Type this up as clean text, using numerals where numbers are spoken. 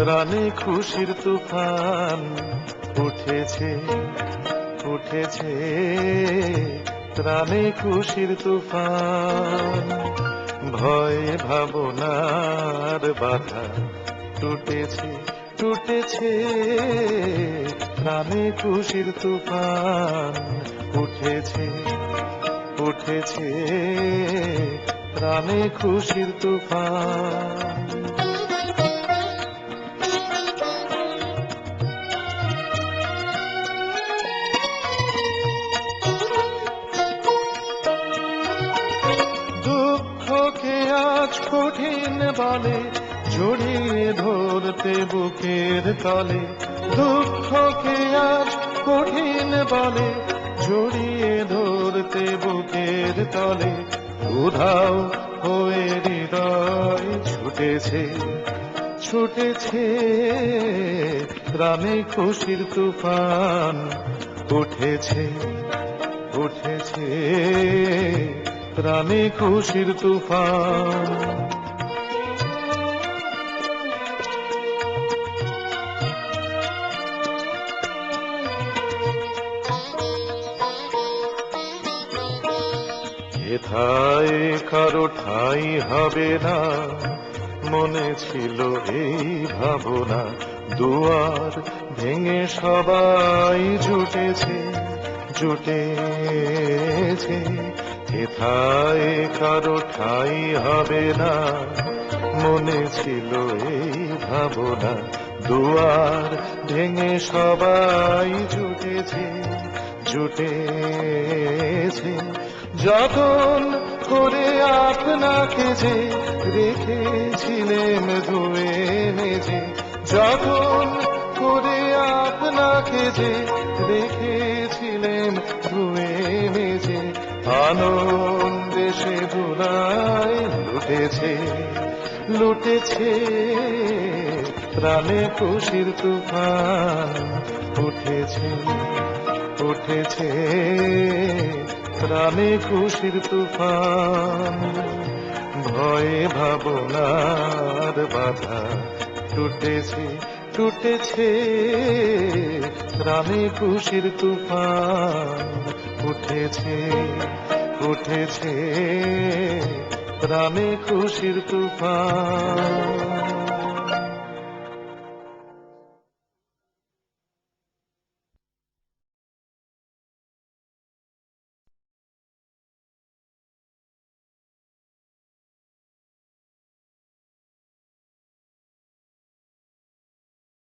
প্রাণে খুশির তুফান উঠেছে উঠেছে, প্রাণে খুশির তুফান। ভয় ভাবনার বাধা টুটেছে টুটেছে, প্রাণে খুশির তুফান উঠেছে উঠেছে, প্রাণে খুশির তুফান। দুঃখকে আজ কঠিন বলে জড়িয়ে ধরতে বুকের তলে, দুঃখকে আজ কঠিন বলে জড়িয়ে ধরতে বুকের তলে, উধাও হয়ে হৃদয় ছুটেছে ছুটেছে, প্রাণে খুশির তুফান উঠেছে উঠেছে, প্রাণে খুশির তুফান। এথায় কারো ঠাঁই হবে না, মনে ছিল এই ভাবনা, দুয়ার ভেঙে সবাই জুটেছে জুটেছে। এথায় কারো ঠাঁই হবে না, মনে ছিল এই ভাবনা, দুয়ার ভেঙে সবাই জুটেছে জুটেছে। যতন করে আপনাকে যে রেখেছিলেন ধুয়ে মেজে, যতন করে আপনাকে যে রেখেছিলেন ধুয়ে মেজে, আনন্দে সে ধুলায় লুটেছে লুটেছে, প্রাণে খুশির তুফান উঠেছে উঠেছে, প্রাণে খুশির তুফান। ভয়ে ভাবনার বাধা টুটেছে টুটেছে, প্রাণে খুশির তুফান উঠেছে উঠেছে, প্রাণে খুশির তুফান।